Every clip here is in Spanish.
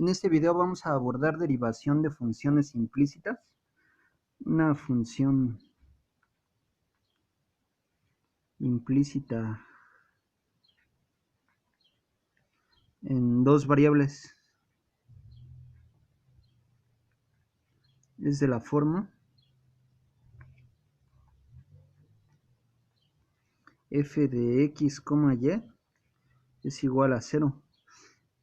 En este video vamos a abordar derivación de funciones implícitas. Una función implícita en dos variables es de la forma f de x, y es igual a 0.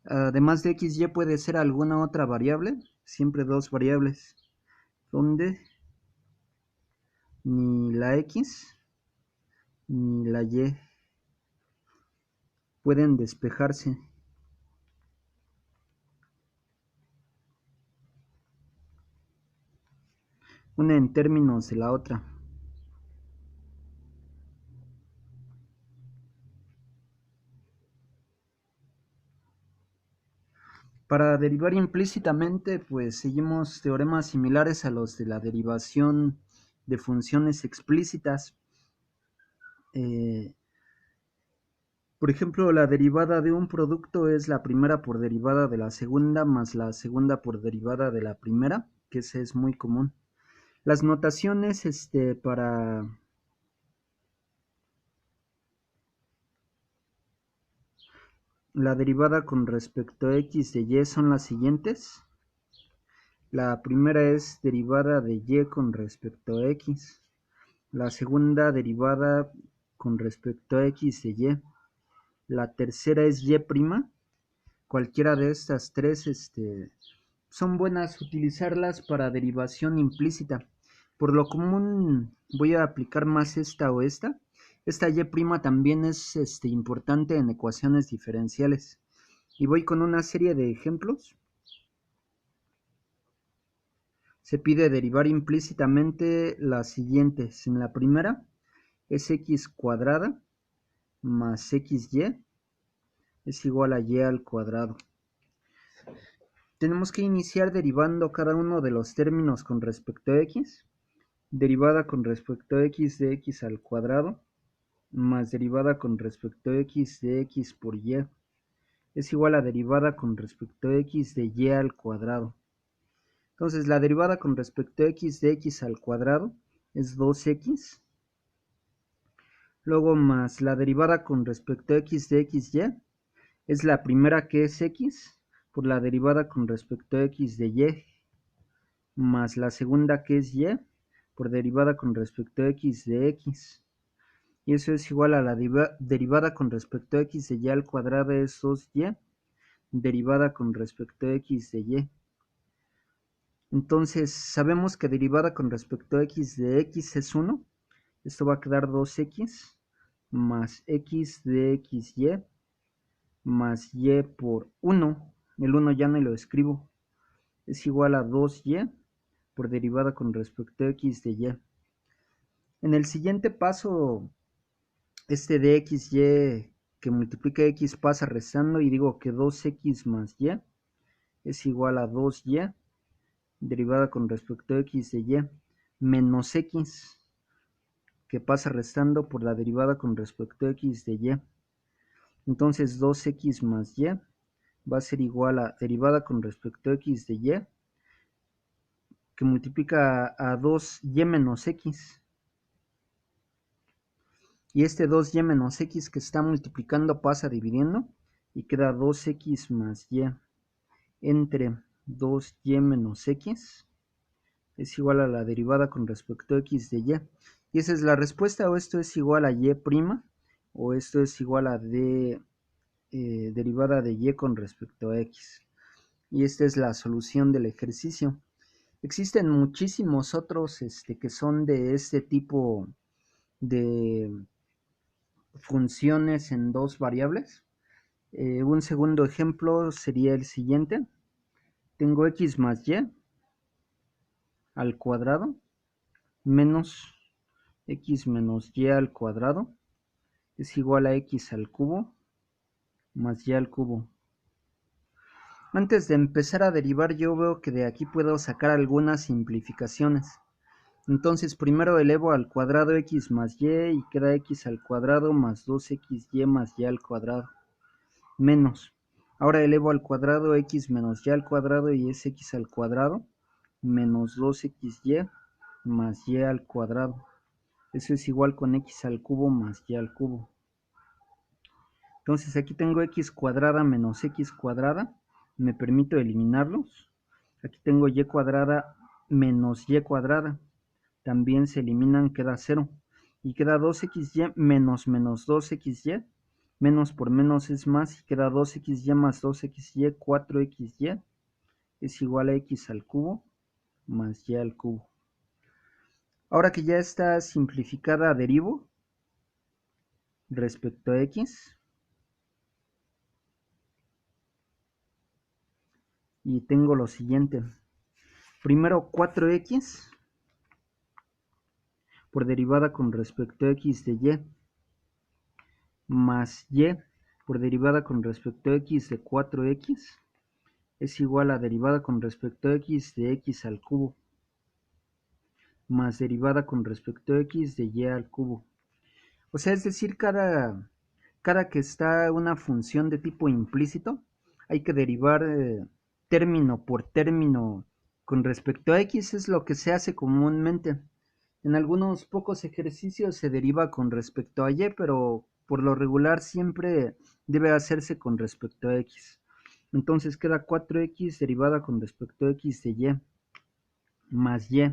Además de x, y puede ser alguna otra variable, siempre dos variables, donde ni la x ni la y pueden despejarse. Una en términos de la otra. Para derivar implícitamente, pues seguimos teoremas similares a los de la derivación de funciones explícitas. Por ejemplo, la derivada de un producto es la primera por derivada de la segunda más la segunda por derivada de la primera, que ese es muy común. Las notaciones para la derivada con respecto a x de y son las siguientes. La primera es derivada de y con respecto a x. La segunda derivada con respecto a x de y. La tercera es y'. Cualquiera de estas tres son buenas utilizarlas para derivación implícita. Por lo común voy a aplicar más esta o esta. Esta y' también es importante en ecuaciones diferenciales. Y voy con una serie de ejemplos. Se pide derivar implícitamente las siguientes. En la primera es x cuadrada más xy es igual a y al cuadrado. Tenemos que iniciar derivando cada uno de los términos con respecto a x. Derivada con respecto a x de x al cuadrado más derivada con respecto a x de x por y es igual a derivada con respecto a x de y al cuadrado. Entonces la derivada con respecto a x de x al cuadrado es 2x. Luego más la derivada con respecto a x de xy es la primera, que es x, por la derivada con respecto a x de y, más la segunda, que es y, por derivada con respecto a x de x. Y eso es igual a la derivada con respecto a x de y al cuadrado es 2y, derivada con respecto a x de y. Entonces sabemos que derivada con respecto a x de x es 1. Esto va a quedar 2x más x de xy más y por 1. El 1 ya no lo escribo. Es igual a 2y por derivada con respecto a x de y. En el siguiente paso, de xy que multiplica x pasa restando y digo que 2x más y es igual a 2y derivada con respecto a x de y menos x que pasa restando por la derivada con respecto a x de y. Entonces 2x más y va a ser igual a derivada con respecto a x de y que multiplica a 2y menos x. Y 2y menos x que está multiplicando pasa dividiendo y queda 2x más y entre 2y menos x es igual a la derivada con respecto a x de y. Y esa es la respuesta, o esto es igual a y', o esto es igual a d derivada de y con respecto a x. Y esta es la solución del ejercicio. Existen muchísimos otros que son de este tipo de funciones en dos variables. Un segundo ejemplo sería el siguiente. Tengo x más y al cuadrado menos x menos y al cuadrado es igual a x al cubo más y al cubo. Antes de empezar a derivar, yo veo que de aquí puedo sacar algunas simplificaciones. Entonces primero elevo al cuadrado x más y queda x al cuadrado más 2xy más y al cuadrado menos. Ahora elevo al cuadrado x menos y al cuadrado y es x al cuadrado menos 2xy más y al cuadrado. Eso es igual con x al cubo más y al cubo. Entonces aquí tengo x cuadrada menos x cuadrada. Me permito eliminarlos. Aquí tengo y cuadrada menos y cuadrada. También se eliminan, queda 0. Y queda 2xy menos menos 2xy. Menos por menos es más y queda 2xy más 2xy, 4xy. Es igual a x al cubo más y al cubo. Ahora que ya está simplificada, derivo respecto a x. Y tengo lo siguiente. Primero 4x por derivada con respecto a x de y más y por derivada con respecto a x de 4x es igual a derivada con respecto a x de x al cubo más derivada con respecto a x de y al cubo. O sea, es decir, cada que está una función de tipo implícito, hay que derivar término por término con respecto a x, es lo que se hace comúnmente. En algunos pocos ejercicios se deriva con respecto a y, pero por lo regular siempre debe hacerse con respecto a x. Entonces queda 4x derivada con respecto a x de y más y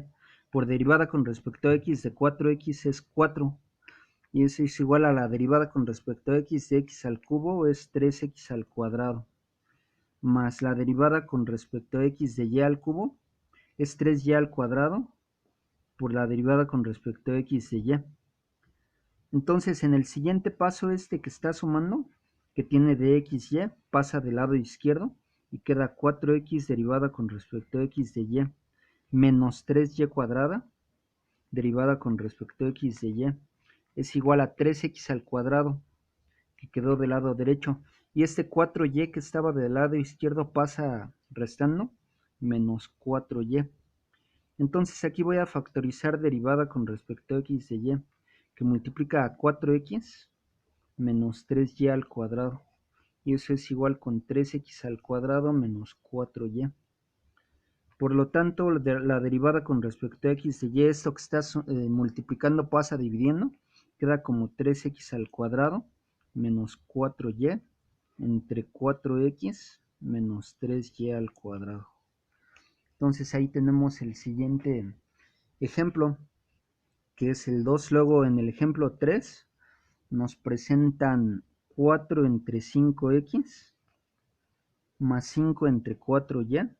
por derivada con respecto a x de 4x es 4. Y eso es igual a la derivada con respecto a x de x al cubo es 3x al cuadrado. Más la derivada con respecto a x de y al cubo es 3y al cuadrado por la derivada con respecto a x de y. Entonces en el siguiente paso este que está sumando, que tiene de xy, pasa del lado izquierdo y queda 4x derivada con respecto a x de y menos 3y cuadrada derivada con respecto a x de y es igual a 3x al cuadrado, que quedó del lado derecho, y este 4y que estaba del lado izquierdo pasa restando, menos 4y. Entonces aquí voy a factorizar derivada con respecto a x de y, que multiplica a 4x menos 3y al cuadrado, y eso es igual con 3x al cuadrado menos 4y. Por lo tanto, la derivada con respecto a x de y, esto que está multiplicando pasa dividiendo, queda como 3x al cuadrado menos 4y entre 4x menos 3y al cuadrado. Entonces ahí tenemos el siguiente ejemplo, que es el 2. Luego en el ejemplo 3 nos presentan 4 entre 5x más 5 entre 4y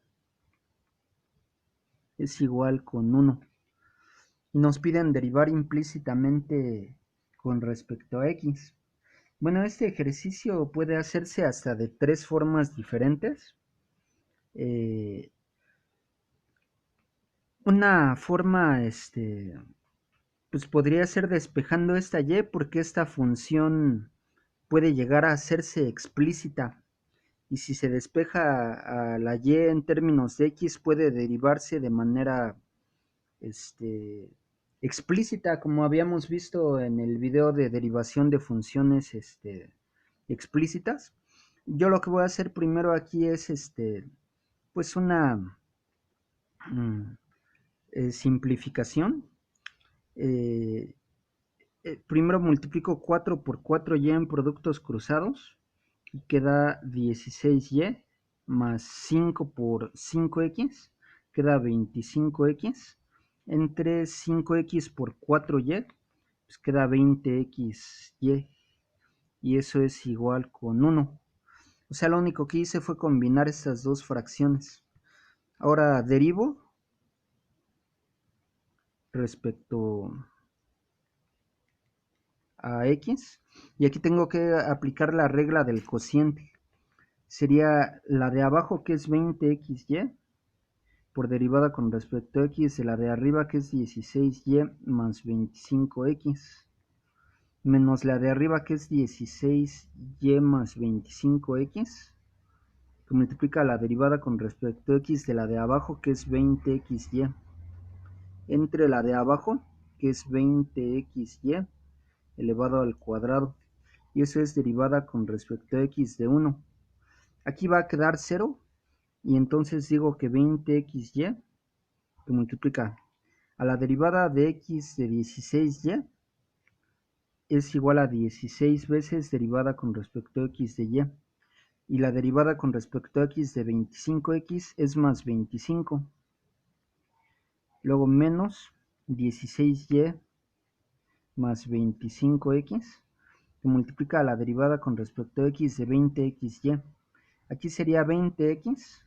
es igual con 1. Y nos piden derivar implícitamente con respecto a x. Bueno, este ejercicio puede hacerse hasta de 3 formas diferentes. Una forma, pues podría ser despejando esta y, porque esta función puede llegar a hacerse explícita. Y si se despeja a la y en términos de x, puede derivarse de manera explícita, como habíamos visto en el video de derivación de funciones explícitas. Yo lo que voy a hacer primero aquí es pues una simplificación. Primero multiplico 4 por 4y en productos cruzados y queda 16y más 5 por 5x queda 25x entre 5x por 4y pues queda 20xy y eso es igual con 1. O sea, lo único que hice fue combinar estas dos fracciones. Ahora derivo respecto a x y aquí tengo que aplicar la regla del cociente. Sería la de abajo, que es 20xy por derivada con respecto a x de la de arriba, que es 16y más 25x menos la de arriba, que es 16y más 25x, que multiplica la derivada con respecto a x de la de abajo, que es 20xy entre la de abajo, que es 20xy elevado al cuadrado, y eso es derivada con respecto a x de 1. Aquí va a quedar 0 y entonces digo que 20xy que multiplica a la derivada de x de 16y es igual a 16 veces derivada con respecto a x de y. Y la derivada con respecto a x de 25x es más 25. Luego menos 16y más 25x, que multiplica la derivada con respecto a x de 20xy. Aquí sería 20x,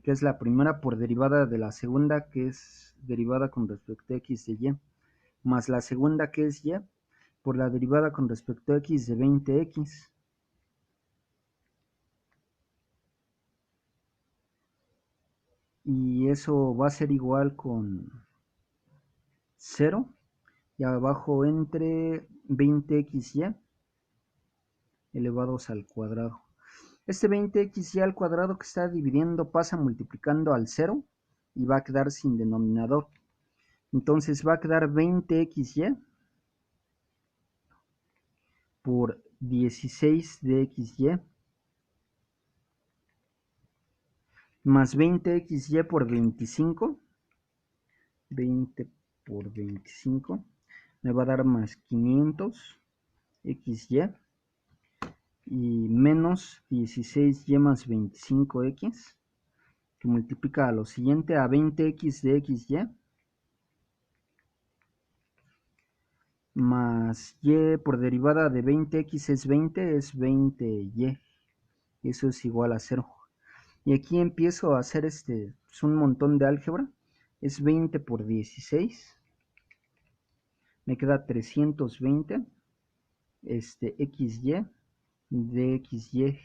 que es la primera, por derivada de la segunda, que es derivada con respecto a x de y, más la segunda, que es y, por la derivada con respecto a x de 20x. Y eso va a ser igual con 0 y abajo entre 20xy elevados al cuadrado. Este 20xy al cuadrado que está dividiendo pasa multiplicando al 0 y va a quedar sin denominador. Entonces va a quedar 20xy por 16 de xy más 20xy por 25. 20 por 25 me va a dar más 500 xy y menos 16y más 25x, que multiplica a lo siguiente, a 20x de xy más y por derivada de 20x es 20y. Eso es igual a 0. Y aquí empiezo a hacer pues un montón de álgebra. Es 20 por 16. Me queda 320 xy de xy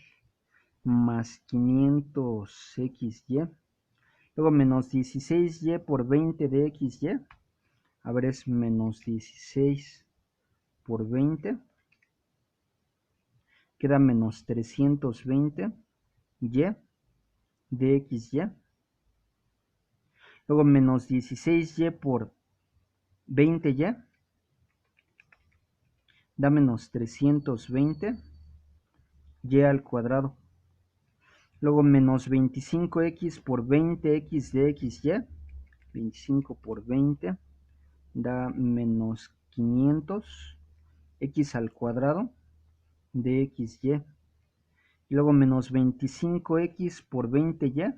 más 500xy. Luego menos 16y por 20 de xy. A ver, es menos 16 por 20. Queda menos 320y de xy. Luego menos 16y por 20y da menos 320y al cuadrado. Luego menos 25x por 20x de xy. 25 por 20 da menos 500x al cuadrado de xy. Y luego menos 25x por 20y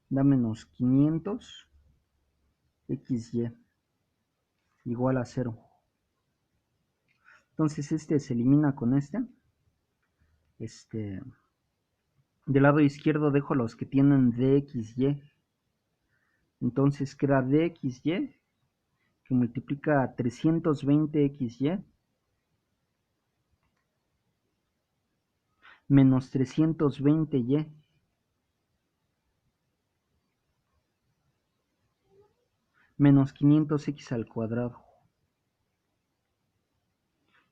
da menos 500xy igual a 0. Entonces este se elimina con este. Del lado izquierdo dejo los que tienen dxy. Entonces queda dxy, que multiplica a 320xy menos 320y menos 500x al cuadrado.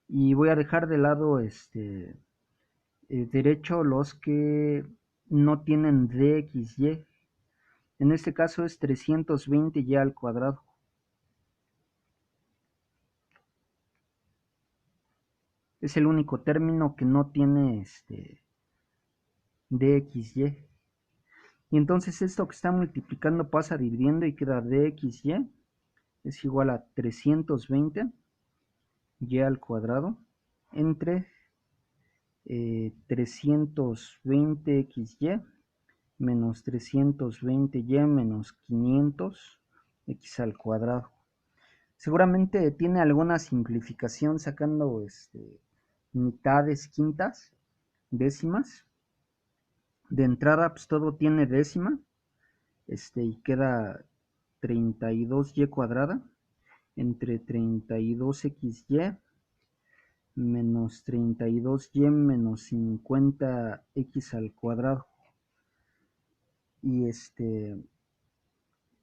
Y voy a dejar de lado derecho los que no tienen dxy. En este caso es 320y al cuadrado. Es el único término que no tiene dxy. Y entonces esto que está multiplicando pasa dividiendo y queda dxy es igual a 320y al cuadrado entre 320xy menos 320y menos 500x al cuadrado. Seguramente tiene alguna simplificación sacando mitades, quintas, décimas. De entrada pues todo tiene décima, y queda 32y cuadrada entre 32xy menos 32y menos 50x al cuadrado. Y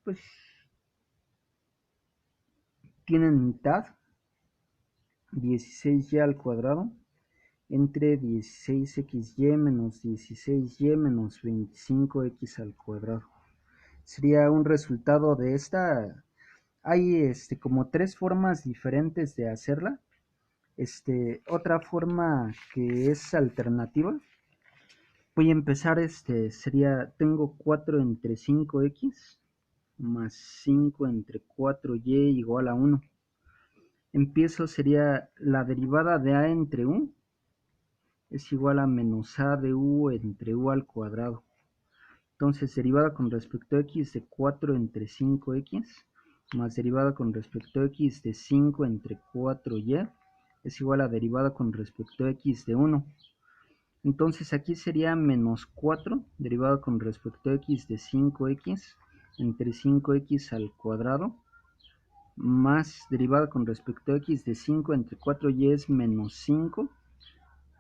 pues tienen mitad, 16y al cuadrado entre 16xy menos 16y menos 25x al cuadrado. Sería un resultado de esta. Hay como tres formas diferentes de hacerla. Otra forma que es alternativa, voy a empezar, tengo 4 entre 5x más 5 entre 4y igual a 1. Empiezo, sería la derivada de a entre u es igual a menos a de u entre u al cuadrado. Entonces, derivada con respecto a x de 4 entre 5x más derivada con respecto a x de 5 entre 4y es igual a derivada con respecto a x de 1. Entonces aquí sería menos 4 derivada con respecto a x de 5x entre 5x al cuadrado más derivada con respecto a x de 5 entre 4y es menos 5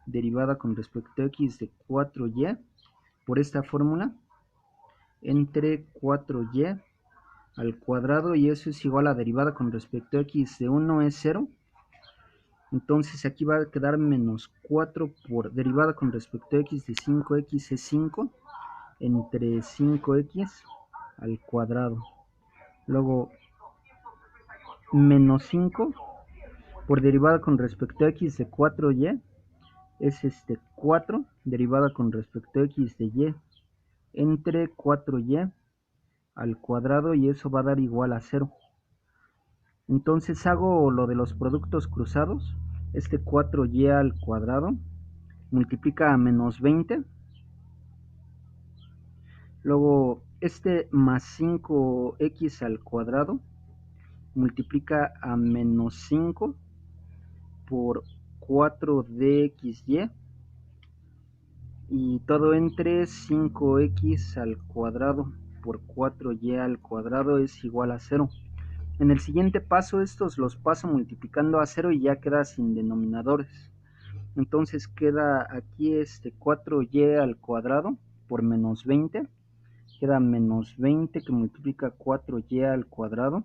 derivada con respecto a x de 4y por esta fórmula entre 4y al cuadrado, y eso es igual a derivada con respecto a x de 1 es 0. Entonces aquí va a quedar menos 4 por derivada con respecto a x de 5x es 5 entre 5x al cuadrado. Luego menos 5 por derivada con respecto a x de 4y es 4 derivada con respecto a x de y entre 4y al cuadrado, y eso va a dar igual a 0. Entonces hago lo de los productos cruzados. 4y al cuadrado multiplica a menos 20. Luego más 5x al cuadrado multiplica a menos 5 por 4dxy, y todo entre 5x al cuadrado por 4y al cuadrado es igual a 0. En el siguiente paso estos los paso multiplicando a 0 y ya queda sin denominadores. Entonces queda aquí 4y al cuadrado por menos 20. Queda menos 20 que multiplica 4y al cuadrado.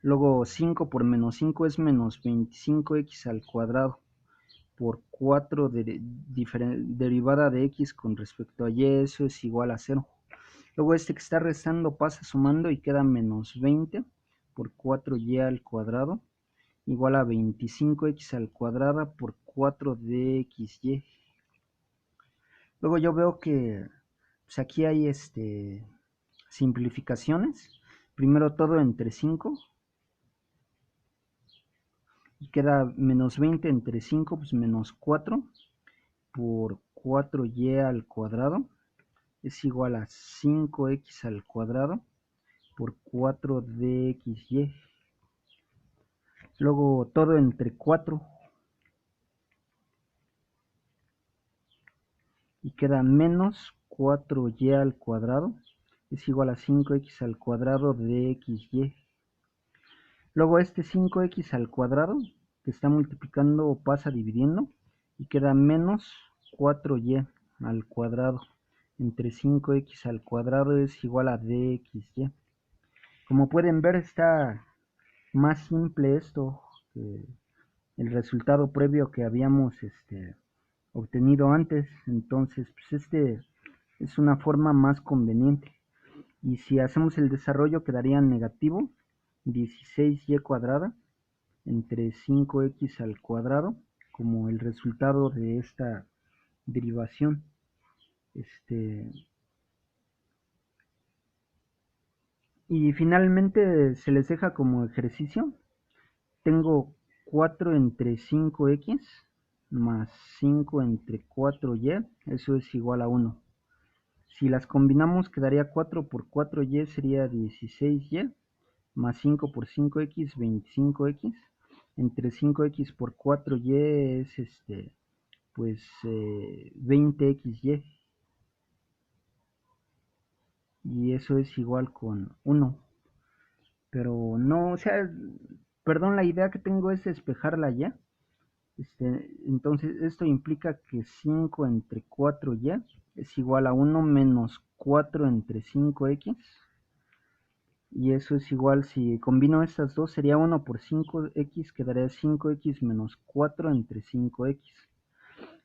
Luego 5 por menos 5 es menos 25x al cuadrado por 4 derivada de x con respecto a y, eso es igual a 0. Luego que está restando pasa sumando y queda menos 20 por 4y al cuadrado igual a 25x al cuadrado por 4dxy. Luego yo veo que pues aquí hay simplificaciones. Primero todo entre 5 y queda menos 20 entre 5, pues menos 4 por 4y al cuadrado es igual a 5x al cuadrado por 4dxy. Luego todo entre 4 y queda menos 4y al cuadrado es igual a 5x al cuadrado de xy. Luego 5x al cuadrado que está multiplicando pasa dividiendo y queda menos 4y al cuadrado entre 5x al cuadrado es igual a dxy. Como pueden ver, está más simple esto que el resultado previo que habíamos obtenido antes. Entonces pues es una forma más conveniente, y si hacemos el desarrollo quedaría negativo 16y cuadrada entre 5x al cuadrado como el resultado de esta derivación. Y finalmente se les deja como ejercicio. Tengo 4 entre 5x más 5 entre 4y, eso es igual a 1. Si las combinamos quedaría 4 por 4y sería 16y, más 5 por 5x, 25x, entre 5x por 4y es pues 20xy, y eso es igual con 1. Pero no, o sea, perdón, la idea que tengo es despejarla ya. Entonces esto implica que 5 entre 4y es igual a 1 menos 4 entre 5x, y eso es igual, si combino estas dos sería 1 por 5x, quedaría 5x menos 4 entre 5x.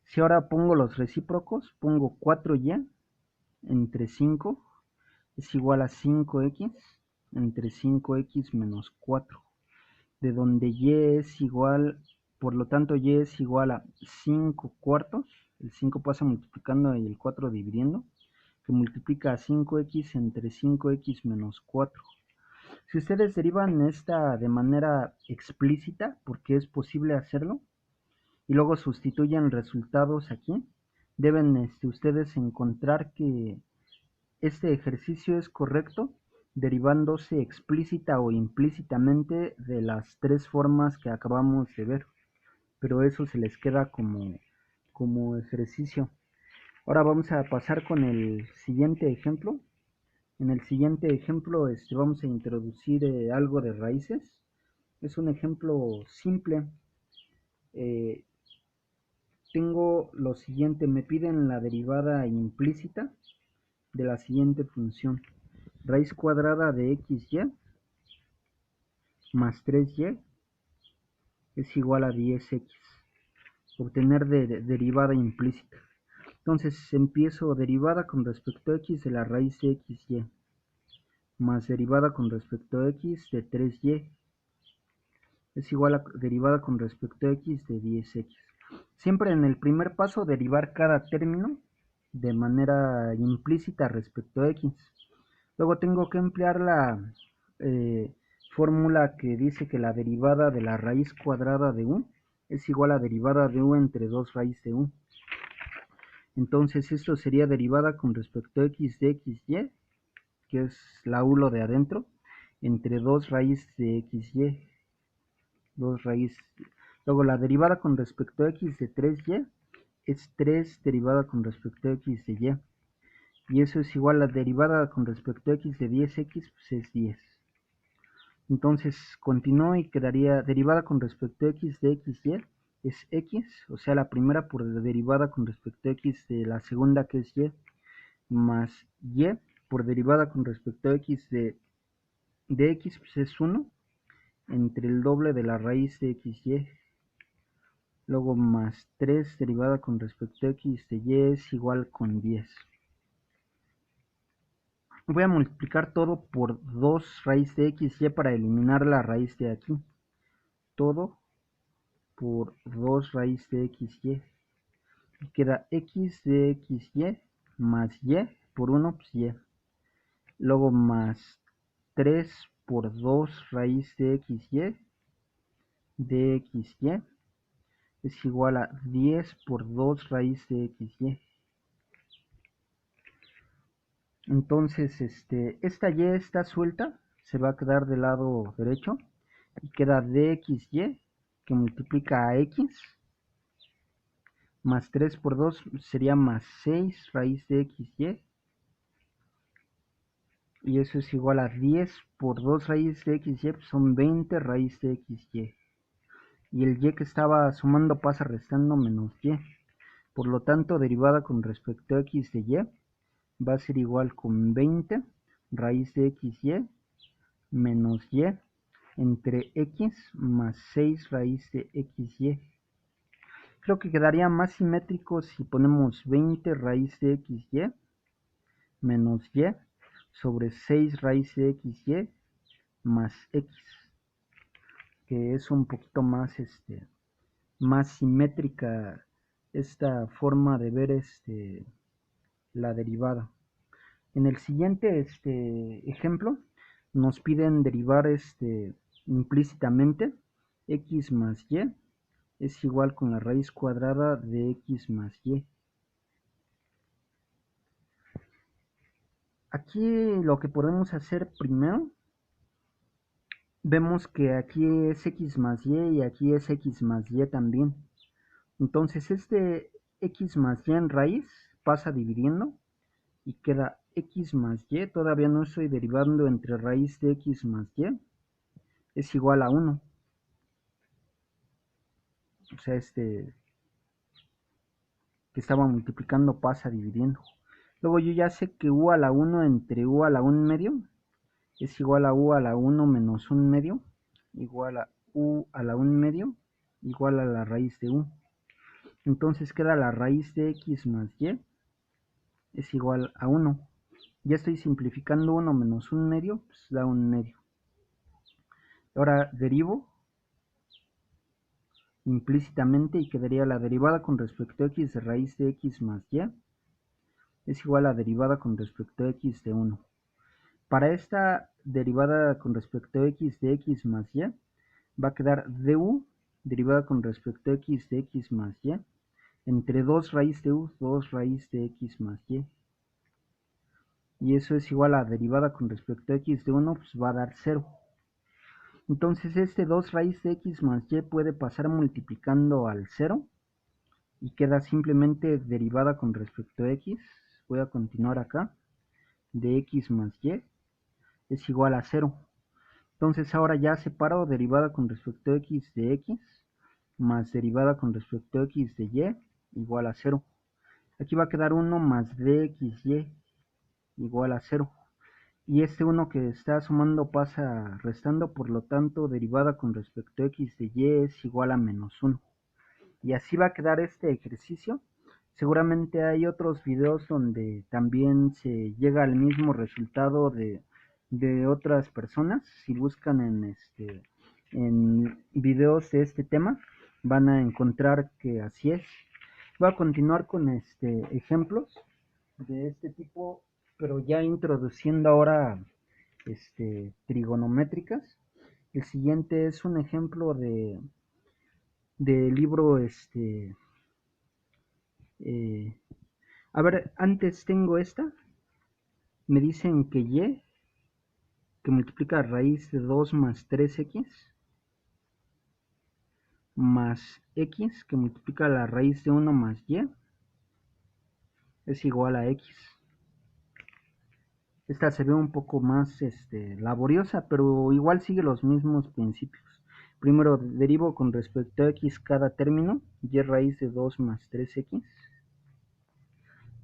Si ahora pongo los recíprocos, pongo 4y entre 5 es igual a 5x entre 5x menos 4, de donde y es igual por lo tanto y es igual a 5 cuartos, el 5 pasa multiplicando y el 4 dividiendo, que multiplica a 5x entre 5x menos 4. Si ustedes derivan esta de manera explícita, porque es posible hacerlo, y luego sustituyen resultados aquí, deben ustedes encontrar que este ejercicio es correcto derivándose explícita o implícitamente de las tres formas que acabamos de ver, pero eso se les queda como ejercicio. Ahora vamos a pasar con el siguiente ejemplo. En el siguiente ejemplo vamos a introducir algo de raíces. Es un ejemplo simple. Eh, Tengo lo siguiente, me piden la derivada implícita de la siguiente función. Raíz cuadrada de xy más 3y es igual a 10x. Obtener derivada implícita. Entonces empiezo derivada con respecto a x de la raíz de xy más derivada con respecto a x de 3y es igual a derivada con respecto a x de 10x. Siempre en el primer paso derivar cada término de manera implícita respecto a x. Luego tengo que emplear la fórmula que dice que la derivada de la raíz cuadrada de u es igual a derivada de u entre 2 raíz de u. Entonces esto sería derivada con respecto a x de xy, que es la u lo de adentro, entre 2 raíz de xy. 2 raíz. Luego la derivada con respecto a x de 3y es 3 derivada con respecto a x de y. Y eso es igual a la derivada con respecto a x de 10x, pues es 10. Entonces continúo y quedaría derivada con respecto a x de xy es x, o sea la primera por la derivada con respecto a x de la segunda que es y, más y por derivada con respecto a x de x pues es 1 entre el doble de la raíz de xy. Luego más 3 derivada con respecto a x de y es igual con 10. Voy a multiplicar todo por 2 raíz de xy para eliminar la raíz de aquí. Todo por 2 raíz de xy. Y queda x de xy más y por 1, pues y. Luego más 3 por 2 raíz de xy de xy es igual a 10 por 2 raíz de xy. Entonces, esta y está suelta, se va a quedar del lado derecho y queda dxy que multiplica a x más 3 por 2 sería más 6 raíz de xy y eso es igual a 10 por 2 raíz de xy, pues son 20 raíz de xy. Y el y que estaba sumando pasa restando menos y. Por lo tanto, derivada con respecto a x de y va a ser igual con 20 raíz de xy menos y entre x más 6 raíz de xy. Creo que quedaría más simétrico si ponemos 20 raíz de xy menos y sobre 6 raíz de xy más x, que es un poquito más simétrica esta forma de ver la derivada. En el siguiente ejemplo nos piden derivar implícitamente x más y es igual con la raíz cuadrada de x más y. Aquí lo que podemos hacer primero, vemos que aquí es x más y aquí es x más y también. Entonces x más y en raíz pasa dividiendo y queda x más y, todavía no estoy derivando entre raíz de x más y, es igual a 1. O sea, que estaba multiplicando pasa dividiendo. Luego yo ya sé que u a la 1 entre u a la 1 medio es igual a u a la 1 menos 1 medio, igual a u a la 1 medio, igual a la raíz de u. Entonces queda la raíz de x más y es igual a 1. Ya estoy simplificando 1 menos 1 medio, pues da 1 medio. Ahora derivo implícitamente y quedaría la derivada con respecto a x de raíz de x más y es igual a derivada con respecto a x de 1. Para esta derivada con respecto a x de x más y va a quedar du derivada con respecto a x de x más y entre 2 raíz de u, 2 raíz de x más y. Y eso es igual a derivada con respecto a x de 1, pues va a dar 0. Entonces este 2 raíz de x más y puede pasar multiplicando al 0 y queda simplemente derivada con respecto a x. Voy a continuar acá. De x más y es igual a 0. Entonces ahora ya separo derivada con respecto a x de x más derivada con respecto a x de y igual a 0. Aquí va a quedar 1 más dxy igual a 0. Y este 1 que está sumando pasa restando, por lo tanto derivada con respecto a x de y es igual a menos 1. Y así va a quedar este ejercicio. Seguramente hay otros videos donde también se llega al mismo resultado de otras personas. Si buscan en videos de este tema, van a encontrar que así es. Voy a continuar con ejemplos de este tipo, pero ya introduciendo ahora trigonométricas. El siguiente es un ejemplo de libro eh, a ver, antes tengo esta. Me dicen que y, que multiplica raíz de 2 más 3x, más x, que multiplica la raíz de 1 más y, es igual a x. Esta se ve un poco más laboriosa, pero igual sigue los mismos principios. Primero derivo con respecto a x cada término, y raíz de 2 más 3x,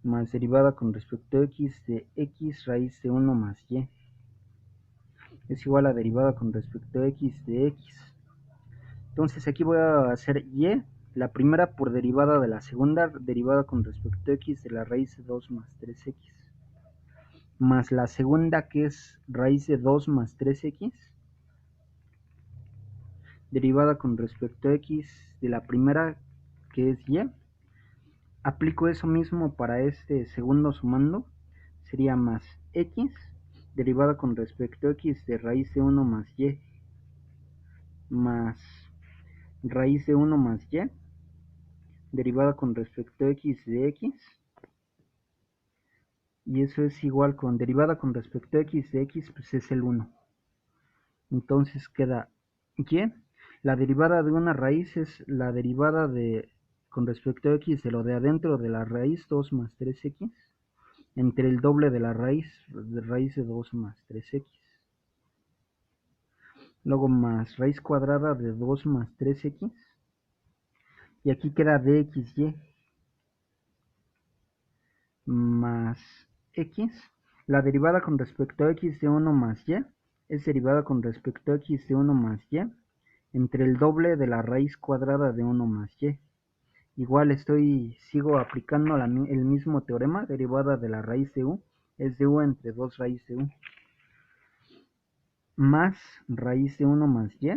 más derivada con respecto a x de x raíz de 1 más y, es igual a derivada con respecto a x de x. Entonces aquí voy a hacer y, la primera por derivada de la segunda, derivada con respecto a x de la raíz de 2 más 3x, más la segunda que es raíz de 2 más 3x, derivada con respecto a x de la primera que es y. Aplico eso mismo para este segundo sumando, sería más x, derivada con respecto a x de raíz de 1 más y, más raíz de 1 más y, derivada con respecto a x de x, y eso es igual con derivada con respecto a x de x, pues es el 1. Entonces queda y, la derivada de una raíz es la derivada de con respecto a x de lo de adentro de la raíz 2 más 3x, entre el doble de la raíz de 2 más 3x. Luego más raíz cuadrada de 2 más 3x, y aquí queda dxy más x, la derivada con respecto a x de 1 más y es derivada con respecto a x de 1 más y entre el doble de la raíz cuadrada de 1 más y. Igual sigo aplicando el mismo teorema, derivada de la raíz de u es de u entre 2 raíz de u, más raíz de 1 más y,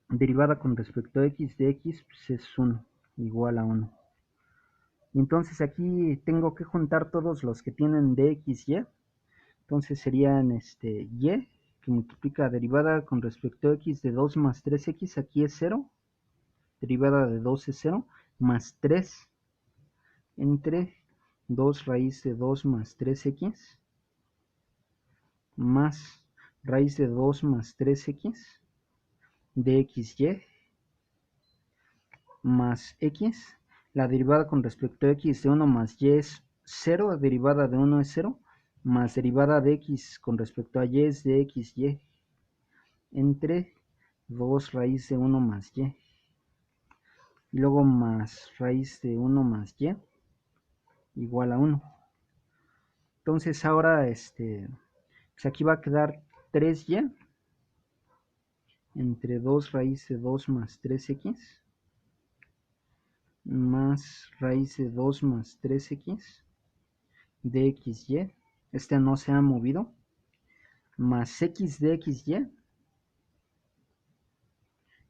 derivada con respecto a x de x, pues es 1, igual a 1. Y entonces aquí tengo que juntar todos los que tienen dx y. Entonces serían y, que multiplica derivada con respecto a x de 2 más 3x, aquí es 0, derivada de 2 es 0, más 3 entre 2 raíz de 2 más 3x, más raíz de 2 más 3x, dxy, más x, la derivada con respecto a x de 1 más y es 0, derivada de 1 es 0, más derivada de x con respecto a y es de xy, entre 2 raíz de 1 más y, y luego más raíz de 1 más y, igual a 1. Entonces ahora, pues aquí va a quedar 3y, entre 2 raíz de 2 más 3x, más raíz de 2 más 3x, dxy, no se ha movido, más x de xy,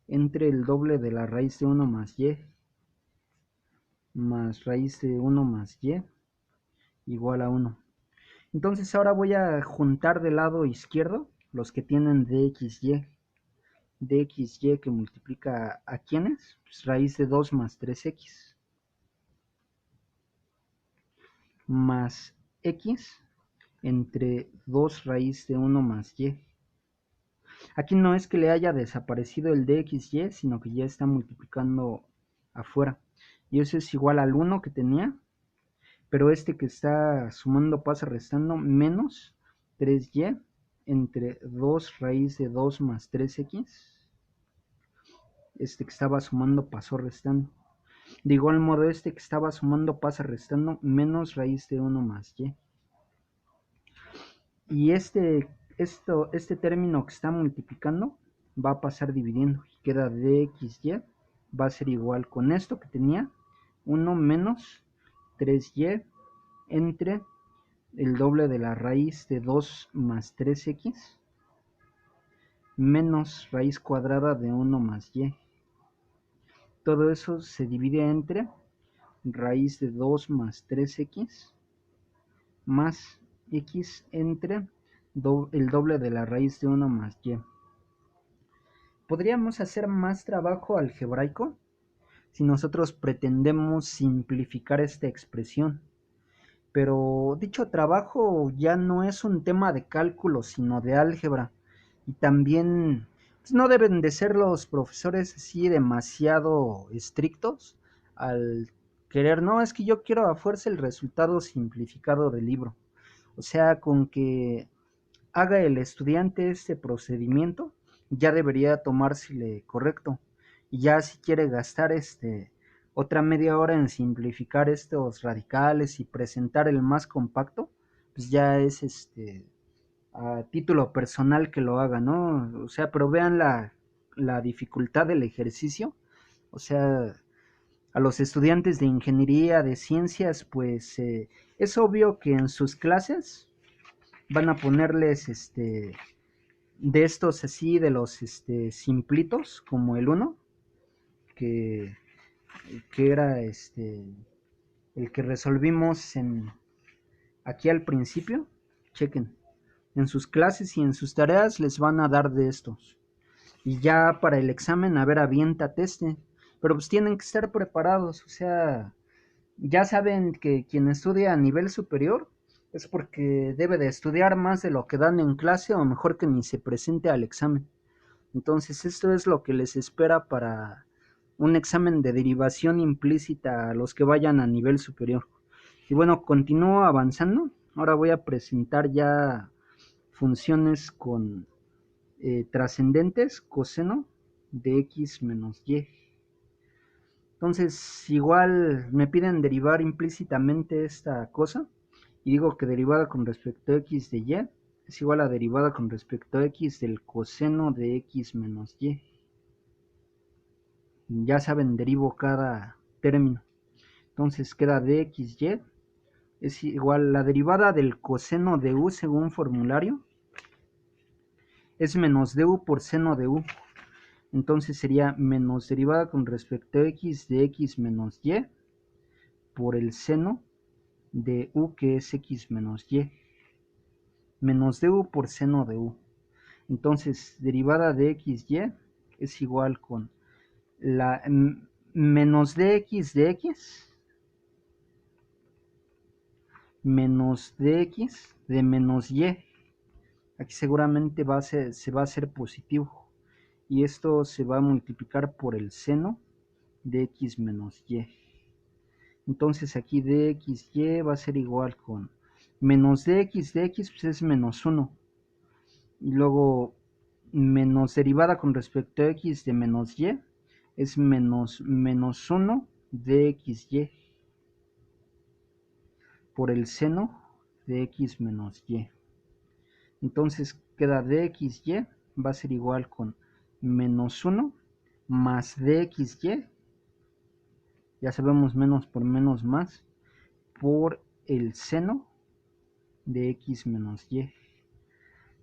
entre el doble de la raíz de 1 más y más raíz de 1 más y igual a 1. Entonces ahora voy a juntar del lado izquierdo los que tienen dxy. Dxy que multiplica a quiénes, pues raíz de 2 más 3x más x entre 2 raíz de 1 más y. Aquí no es que le haya desaparecido el dxy, sino que ya está multiplicando afuera. Y eso es igual al 1 que tenía, pero este que está sumando pasa restando, menos 3y entre 2 raíz de 2 más 3x. Este que estaba sumando pasó restando. De igual modo, este que estaba sumando pasa restando, menos raíz de 1 más y. Y este término que está multiplicando va a pasar dividiendo. Y queda dxy va a ser igual con esto que tenía, 1 menos 3y entre el doble de la raíz de 2 más 3x menos raíz cuadrada de 1 más y. Todo eso se divide entre raíz de 2 más 3x más x entre el doble de la raíz de 1 más y. Podríamos hacer más trabajo algebraico si nosotros pretendemos simplificar esta expresión. Pero dicho trabajo ya no es un tema de cálculo, sino de álgebra. Y también pues, no deben de ser los profesores así demasiado estrictos al querer, no, es que yo quiero a fuerza el resultado simplificado del libro. O sea, con que haga el estudiante este procedimiento, ya debería tomársele correcto. Y ya si quiere gastar otra media hora en simplificar estos radicales y presentar el más compacto, pues ya es a título personal que lo haga, ¿no? O sea, pero vean la dificultad del ejercicio. O sea, a los estudiantes de ingeniería, de ciencias, pues es obvio que en sus clases van a ponerles de estos así, de los simplitos, como el 1, que, que era el que resolvimos aquí al principio. Chequen, en sus clases y en sus tareas les van a dar de estos. Y ya para el examen, a ver, aviéntate pero pues tienen que estar preparados, o sea, ya saben que quien estudia a nivel superior es porque debe de estudiar más de lo que dan en clase o mejor que ni se presente al examen. Entonces esto es lo que les espera para un examen de derivación implícita a los que vayan a nivel superior. Y bueno, continúo avanzando. Ahora voy a presentar ya funciones con trascendentes, coseno de x menos y. Entonces, igual me piden derivar implícitamente esta cosa y digo que derivada con respecto a x de y es igual a derivada con respecto a x del coseno de x menos y. Ya saben, derivo cada término. Entonces queda dxy es igual a la derivada del coseno de u según formulario es menos du por seno de u. Entonces sería menos derivada con respecto a x de x menos y por el seno de u que es x menos y. Menos du por seno de u. Entonces derivada de xy es igual con la menos dx de x menos dx de menos y. Aquí seguramente se va a hacer positivo. Y esto se va a multiplicar por el seno de x menos y. Entonces aquí dxy va a ser igual con menos dx de x, pues es menos 1. Y luego menos derivada con respecto a x de menos y es menos 1 dxy por el seno de x menos y. Entonces queda dxy va a ser igual con menos 1 más dxy, ya sabemos menos por menos más, por el seno de x menos y.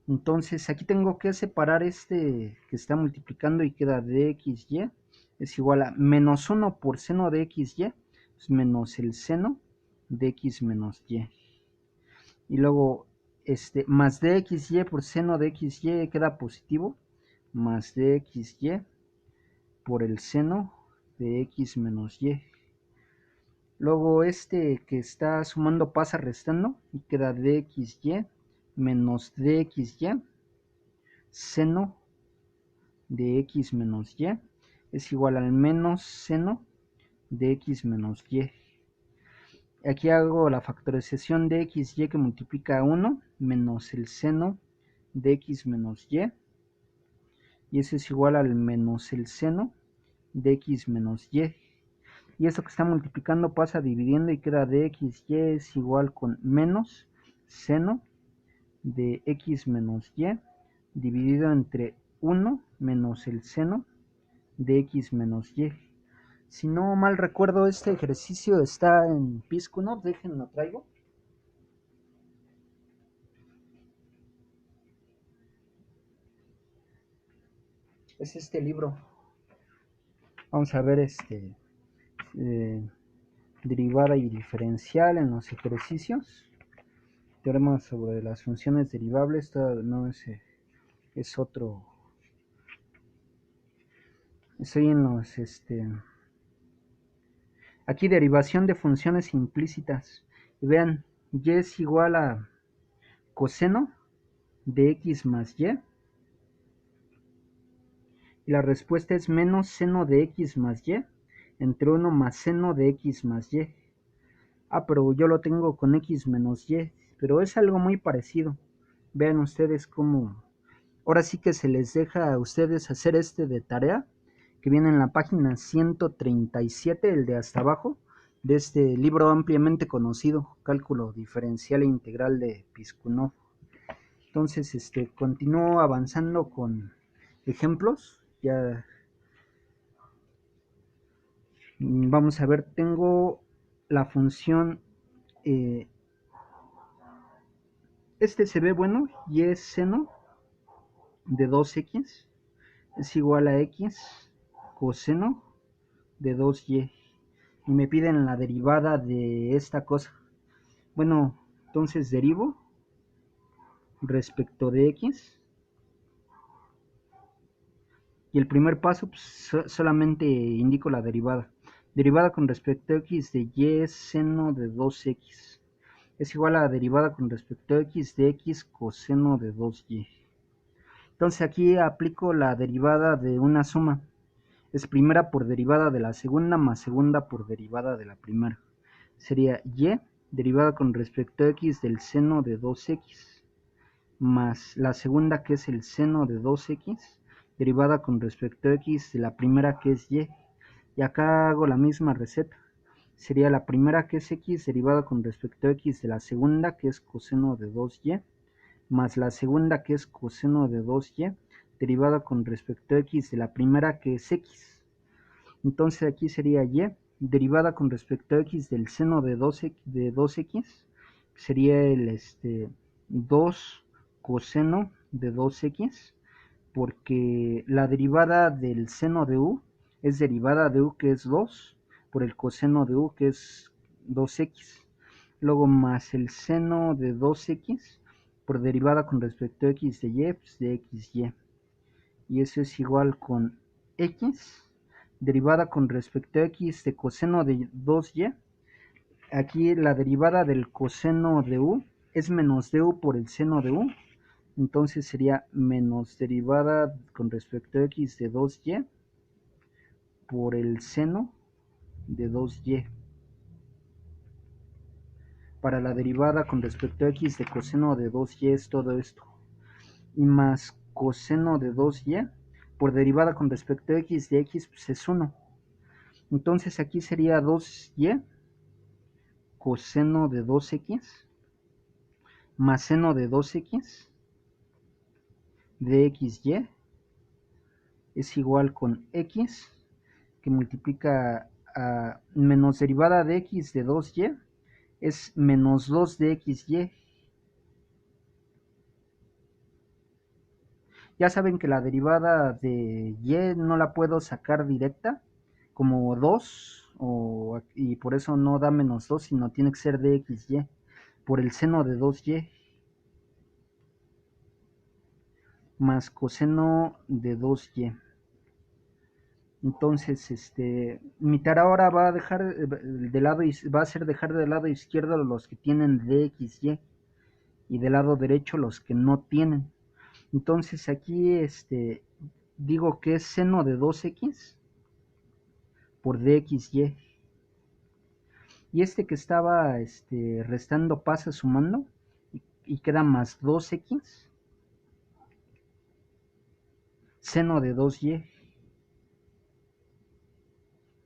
Entonces aquí tengo que separar este que está multiplicando y queda dxy es igual a menos 1 por seno de xy, pues menos el seno de x menos y. Y luego más dxy por seno de xy queda positivo, más dxy por el seno de x menos y. Luego que está sumando pasa restando y queda dxy menos dxy seno de x menos y es igual al menos seno de x menos y. Aquí hago la factorización de xy que multiplica a 1 menos el seno de x menos y eso es igual al menos el seno de x menos y. Y eso que está multiplicando pasa dividiendo y queda dxy es igual con menos seno de x menos y dividido entre 1 menos el seno de x menos y. Si no mal recuerdo, este ejercicio está en Piskunov, déjenlo traigo. Es este libro. Vamos a ver derivada y diferencial en los ejercicios. Teorema sobre las funciones derivables. Esto no es otro. Estoy en los aquí derivación de funciones implícitas. Y vean, y es igual a coseno de x más y. Y la respuesta es menos seno de x más y entre 1 más seno de x más y. Ah, pero yo lo tengo con x menos y, pero es algo muy parecido. Vean ustedes cómo. Ahora sí que se les deja a ustedes hacer de tarea, que viene en la página 137, el de hasta abajo, de este libro ampliamente conocido, Cálculo Diferencial e Integral de Piskunov. Entonces, continúo avanzando con ejemplos. Ya vamos a ver, tengo la función, se ve bueno, y es seno de 2x es igual a x coseno de 2y. Y me piden la derivada de esta cosa. Bueno, entonces derivo respecto de x. Y el primer paso, pues, solamente indico la derivada. Derivada con respecto a x de y es seno de 2x. Es igual a la derivada con respecto a x de x coseno de 2y. Entonces aquí aplico la derivada de una suma. Es primera por derivada de la segunda más segunda por derivada de la primera. Sería y derivada con respecto a x del seno de 2x más la segunda que es el seno de 2x derivada con respecto a x de la primera que es y. Y acá hago la misma receta. Sería la primera que es x derivada con respecto a x de la segunda que es coseno de 2y más la segunda que es coseno de 2y derivada con respecto a x de la primera que es x. Entonces aquí sería y derivada con respecto a x del seno de 2x sería el 2 coseno de 2x porque la derivada del seno de u es derivada de u que es 2 por el coseno de u que es 2x. Luego más el seno de 2x por derivada con respecto a x de y, pues de xy. Y eso es igual con x derivada con respecto a x de coseno de 2y. Aquí la derivada del coseno de u es menos du por el seno de u. Entonces sería menos derivada con respecto a x de 2y por el seno de 2y. Para la derivada con respecto a x de coseno de 2y es todo esto. Y más coseno de 2y por derivada con respecto a x de x pues es 1. Entonces aquí sería 2y coseno de 2x más seno de 2x de xy es igual con x que multiplica a menos derivada de x de 2y es menos 2 de xy Ya saben que la derivada de y no la puedo sacar directa, como 2, y por eso no da menos 2, sino tiene que ser de xy, por el seno de 2y, más coseno de 2y. Entonces, mi tarea ahora va a dejar va a ser dejar del lado izquierdo los que tienen dxy y del lado derecho los que no tienen. Entonces aquí digo que es seno de 2x por dxy. Y que estaba restando pasa sumando y queda más 2x seno de 2y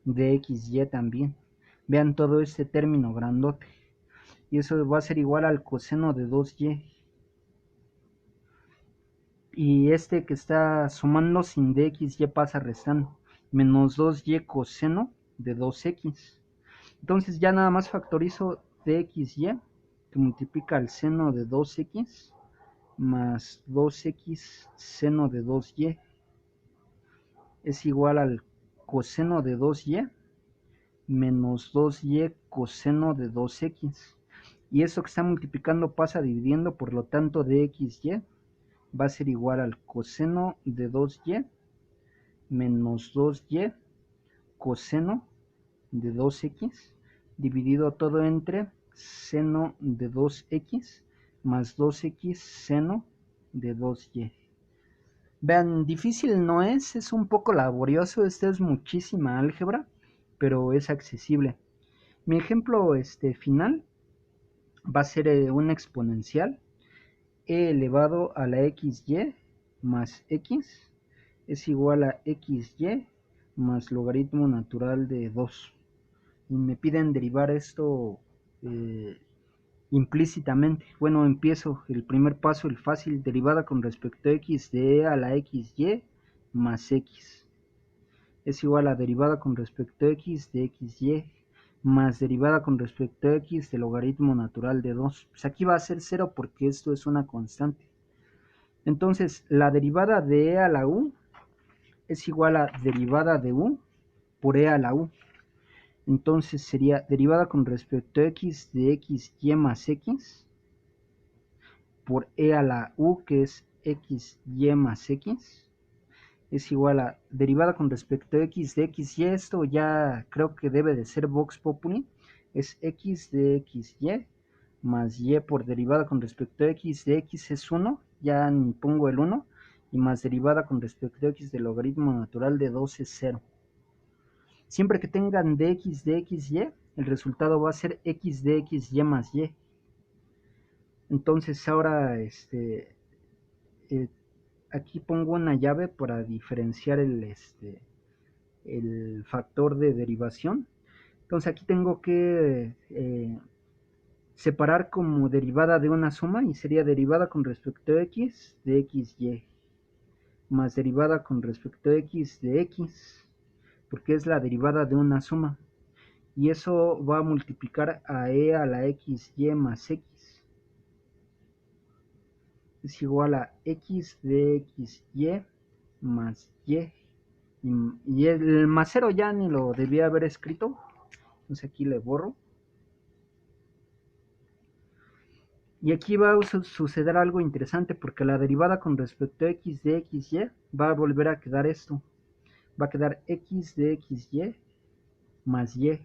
dxy también. Vean todo este término grandote. Y eso va a ser igual al coseno de 2y. Y que está sumando sin dxy pasa restando. Menos 2y coseno de 2x. Entonces ya nada más factorizo dxy, que multiplica el seno de 2x, más 2x seno de 2y, es igual al coseno de 2y, menos 2y coseno de 2x. Y eso que está multiplicando pasa dividiendo, por lo tanto dxy va a ser igual al coseno de 2y menos 2y coseno de 2x, dividido todo entre seno de 2x más 2x seno de 2y. Vean, difícil no es un poco laborioso, es muchísima álgebra, pero es accesible. Mi ejemplo final va a ser una exponencial e elevado a la xy más x es igual a xy más logaritmo natural de 2. Y me piden derivar esto implícitamente. Bueno, empiezo el primer paso, el fácil, derivada con respecto a x de e a la xy más x es igual a derivada con respecto a x de xy más derivada con respecto a x de logaritmo natural de 2. Pues aquí va a ser 0 porque esto es una constante. Entonces, la derivada de e a la u es igual a derivada de u por e a la u. Entonces sería derivada con respecto a x de xy más x por e a la u, que es xy más x, es igual a derivada con respecto a x de xy. Esto ya creo que debe de ser vox populi, es x de xy más y por derivada con respecto a x de x es 1, ya ni pongo el 1, y más derivada con respecto a x del logaritmo natural de 2 es 0. Siempre que tengan dx de xy, el resultado va a ser x de xy más y. Entonces ahora aquí pongo una llave para diferenciar el factor de derivación. Entonces aquí tengo que separar como derivada de una suma, y sería derivada con respecto a x de xy más derivada con respecto a x de x, porque es la derivada de una suma. Y eso va a multiplicar a e a la xy más x es igual a x de xy más y. Y el más 0 ya ni lo debía haber escrito, entonces aquí le borro. Y aquí va a suceder algo interesante, porque la derivada con respecto a x de xy va a volver a quedar esto. Va a quedar x de xy más y.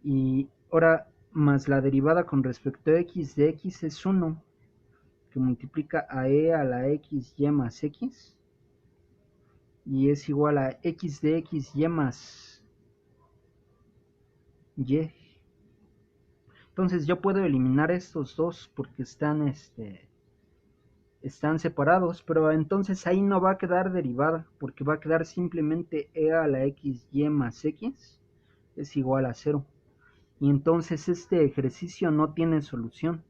Y ahora más la derivada con respecto a x de x es 1, que multiplica a e a la xy más x, y es igual a x de xy más y. Entonces yo puedo eliminar estos dos porque están separados, pero entonces ahí no va a quedar derivada, porque va a quedar simplemente e a la xy más x es igual a 0. Y entonces este ejercicio no tiene solución,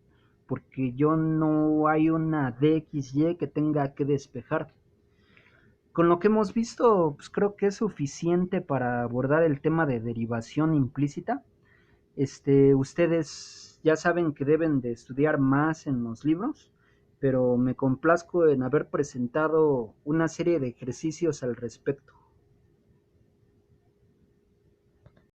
porque yo no hay una dxy que tenga que despejar. Con lo que hemos visto, pues creo que es suficiente para abordar el tema de derivación implícita. Ustedes ya saben que deben de estudiar más en los libros, pero me complazco en haber presentado una serie de ejercicios al respecto.